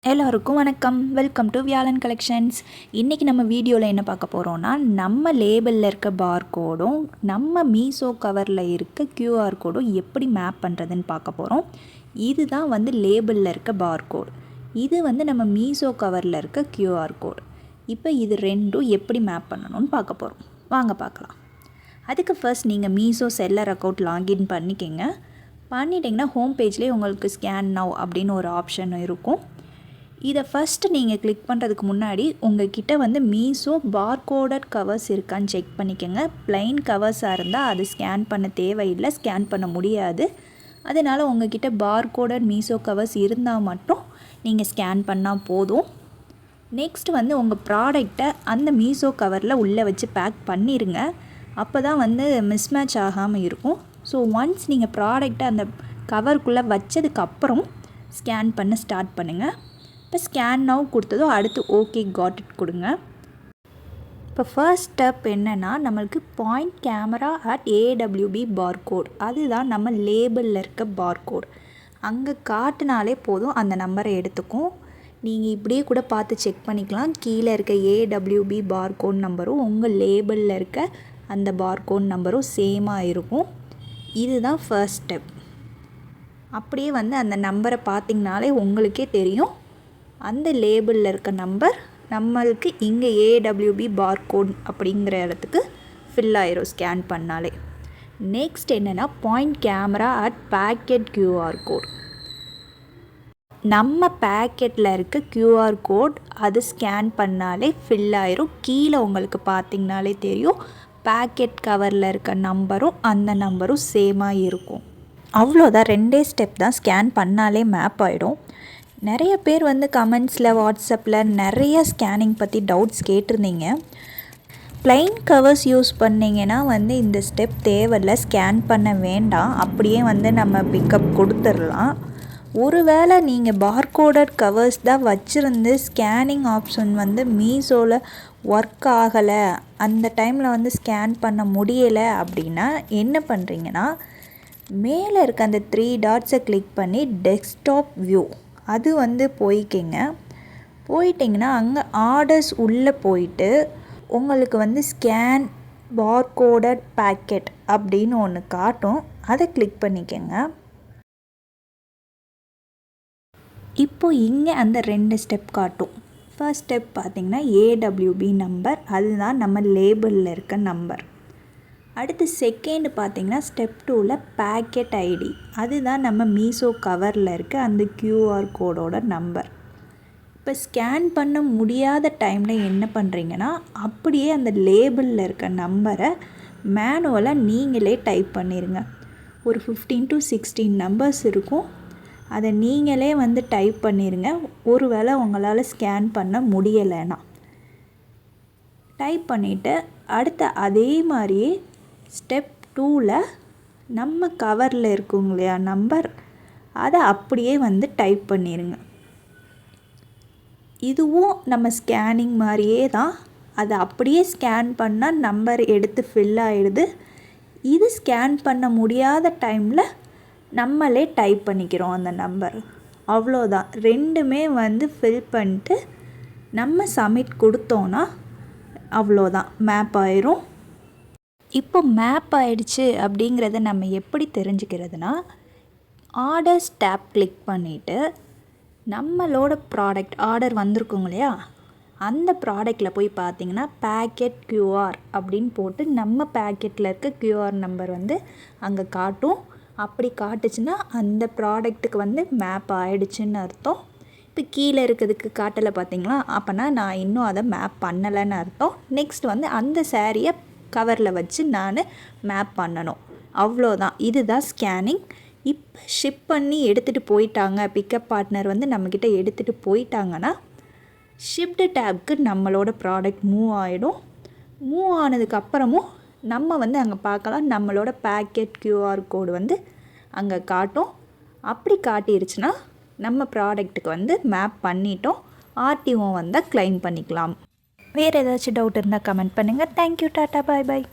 எல்லோருக்கும் வணக்கம். Welcome to வியாழன் கலெக்ஷன்ஸ். இன்றைக்கி நம்ம வீடியோவில் என்ன பார்க்க போகிறோன்னா, நம்ம லேபிளில் இருக்க பார்கோடும் நம்ம மீஷோ கவரில் இருக்க QR கோடும் எப்படி மேப் பண்ணுறதுன்னு பார்க்க போகிறோம். இதுதான் லேபிளில் இருக்க பார்கோடு, இது நம்ம மீஷோ கவரில் இருக்க QR கோடு. இப்போ இது ரெண்டும் எப்படி மேப் பண்ணணும்னு பார்க்க போகிறோம். வாங்க பார்க்கலாம். அதுக்கு ஃபர்ஸ்ட் நீங்கள் மீஷோ செல்லர் அக்கௌண்ட் லாகின் பண்ணிக்கங்க. பண்ணிட்டீங்கன்னா ஹோம் பேஜ்லேயே உங்களுக்கு ஸ்கேன் நவ் அப்படின்னு ஒரு ஆப்ஷன் இருக்கும். இதை ஃபஸ்ட்டு நீங்கள் கிளிக் பண்ணுறதுக்கு முன்னாடி உங்கள்கிட்ட மீஷோ பார்கோடட் கவர்ஸ் இருக்கான்னு செக் பண்ணிக்கோங்க. ப்ளைன் கவர்ஸாக இருந்தால் அது ஸ்கேன் பண்ண தேவையில்லை, ஸ்கேன் பண்ண முடியாது. அதனால் உங்கள்கிட்ட பார்கோடட் மீஷோ கவர்ஸ் இருந்தால் மட்டும் நீங்கள் ஸ்கேன் பண்ணால் போதும். நெக்ஸ்ட் உங்கள் ப்ராடக்டை அந்த மீஷோ கவரில் உள்ளே வச்சு பேக் பண்ணிடுங்க. அப்போ தான் மிஸ்மேட்ச் ஆகாமல் இருக்கும். ஸோ ஒன்ஸ் நீங்கள் ப்ராடக்டை அந்த கவருக்குள்ளே வச்சதுக்கப்புறம் ஸ்கேன் பண்ண ஸ்டார்ட் பண்ணுங்கள். இப்போ ஸ்கேன் நவ் கொடுத்ததும் அடுத்து ஓகே காட் இட் கொடுங்க. இப்போ ஃபர்ஸ்ட் ஸ்டெப் என்னென்னா, நம்மளுக்கு point camera at AWB barcode, அதுதான் நம்ம லேபிளில் இருக்க பார்கோட். அங்கே காட்டினாலே போதும், அந்த நம்பரை எடுத்துக்கும். நீங்கள் இப்படியே கூட பார்த்து செக் பண்ணிக்கலாம். கீழே இருக்க AWB பார்கோட் நம்பரும் உங்கள் லேபிளில் இருக்க அந்த பார்கோட் நம்பரும் சேமாக இருக்கும். இதுதான் ஃபர்ஸ்ட் ஸ்டெப். அப்படியே அந்த நம்பரை பார்த்திங்கனாலே உங்களுக்கே தெரியும், அந்த லேபிளில் இருக்க நம்பர் நம்மளுக்கு இங்கே AWB பார்கோட் அப்படிங்கிற இடத்துக்கு ஃபில் ஆயிரும் ஸ்கேன் பண்ணாலே. நெக்ஸ்ட் என்னென்னா, point camera at packet QR code. நம்ம பேக்கெட்டில் இருக்க QR கோட் அது ஸ்கேன் பண்ணாலே ஃபில் ஆயிரும். கீழே உங்களுக்கு பார்த்திங்கனாலே தெரியும், பேக்கெட் கவரில் இருக்க நம்பரும் அந்த நம்பரும் சேமாக இருக்கும். அவ்வளோதான், ரெண்டே ஸ்டெப் தான், ஸ்கேன் பண்ணாலே மேப் ஆகிடும். நிறைய பேர் கமெண்ட்ஸில் வாட்ஸ்அப்பில் நிறைய ஸ்கேனிங் பற்றி டவுட்ஸ் கேட்டிருந்தீங்க. ப்ளைன் கவர்ஸ் யூஸ் பண்ணிங்கன்னா இந்த ஸ்டெப் தேவையில்லை, ஸ்கேன் பண்ண வேண்டாம், அப்படியே நம்ம பிக்கப் கொடுத்துடலாம். ஒருவேளை நீங்கள் பார்கோடட் கவர்ஸ் தான் வச்சுருந்து ஸ்கேனிங் ஆப்ஷன் மீஷோவில் ஒர்க் ஆகலை, அந்த டைமில் ஸ்கேன் பண்ண முடியலை அப்படின்னா என்ன பண்ணுறீங்கன்னா, மேலே இருக்க அந்த 3 டாட்ஸை கிளிக் பண்ணி டெஸ்க்டாப் வியூ அது போயிட்டிங்கன்னா அங்கே ஆர்டர்ஸ் உள்ளே போயிட்டு உங்களுக்கு ஸ்கேன் பார்கோடட் பேக்கெட் அப்படின்னு ஒன்று காட்டும். அதை கிளிக் பண்ணிக்கோங்க. இப்போது இங்கே அந்த 2 ஸ்டெப் காட்டும். ஃபர்ஸ்ட் ஸ்டெப் பார்த்திங்கன்னா AWB நம்பர், அதுதான் நம்ம லேபிளில் இருக்க நம்பர். அடுத்து செகண்ட் பார்த்திங்கன்னா ஸ்டெப் 2ல் பேக்கெட் ஐடி, அதுதான் நம்ம மீஷோ கவரில் இருக்க அந்த QR கோடோட நம்பர். இப்போ ஸ்கேன் பண்ண முடியாத டைமில் என்ன பண்ணுறீங்கன்னா, அப்படியே அந்த லேபிளில் இருக்க நம்பரை மேனுவலாக நீங்களே டைப் பண்ணிடுங்க. ஒரு 15 to 16 நம்பர்ஸ் இருக்கும், அதை நீங்களே டைப் பண்ணிடுங்க. ஒருவேளை உங்களால் ஸ்கேன் பண்ண முடியலைன்னா டைப் பண்ணிவிட்டு அடுத்த அதே மாதிரியே ஸ்டெப் 2ல் நம்ம கவரில் இருக்குங்க இல்லையா நம்பர், அதை அப்படியே டைப் பண்ணிடுங்க. இதுவும் நம்ம ஸ்கேனிங் மாதிரியே தான், அதை அப்படியே ஸ்கேன் பண்ணால் நம்பர் எடுத்து ஃபில் ஆகிடுது. இது ஸ்கேன் பண்ண முடியாத டைமில் நம்மளே டைப் பண்ணிக்கிறோம் அந்த நம்பர். அவ்வளோதான், ரெண்டுமே ஃபில் பண்ணிட்டு நம்ம சப்மிட் கொடுத்தோன்னா அவ்வளோதான், மேப் ஆயிரும். இப்போ மேப் ஆகிடுச்சு அப்படிங்கிறத நம்ம எப்படி தெரிஞ்சுக்கிறதுனா, ஆர்டர்ஸ் டேப் கிளிக் பண்ணிவிட்டு நம்மளோட ப்ராடக்ட் ஆர்டர் வந்திருக்குங்க இல்லையா, அந்த ப்ராடக்டில் போய் பார்த்திங்கன்னா பேக்கெட் QR அப்படின்னு போட்டு நம்ம பேக்கெட்டில் இருக்க QR நம்பர் அங்கே காட்டும். அப்படி காட்டுச்சுன்னா அந்த ப்ராடக்ட்டுக்கு மேப் ஆகிடுச்சின்னு அர்த்தம். இப்போ கீழே இருக்கிறதுக்கு காட்டலை பார்த்திங்களா, அப்போனா நான் இன்னும் அதை மேப் பண்ணலைன்னு அர்த்தம். நெக்ஸ்ட் அந்த சாரியை கவரில் வச்சு நான் மேப் பண்ணணும். அவ்வளோதான், இதுதான் ஸ்கேனிங். இப்போ ஷிப் பண்ணி எடுத்துகிட்டு போயிட்டாங்க, பிக்கப் பார்ட்னர் நம்மக்கிட்ட எடுத்துகிட்டு போயிட்டாங்கன்னா ஷிப்டு டேப்க்கு நம்மளோட ப்ராடக்ட் மூவ் ஆகிடும். மூவ் ஆனதுக்கப்புறமும் நம்ம அங்கே பார்க்கலாம், நம்மளோட பேக்கெட் QR கோடு அங்கே காட்டும். அப்படி காட்டிருச்சுன்னா நம்ம ப்ராடக்ட்டுக்கு மேப் பண்ணிட்டோம். RTO வந்தால் க்ளைம் பண்ணிக்கலாம். வேறு ஏதாச்சும் டவுட் இருந்தால் கமெண்ட் பண்ணுங்கள். தேங்க்யூ, டாட்டா, பாய் பாய்.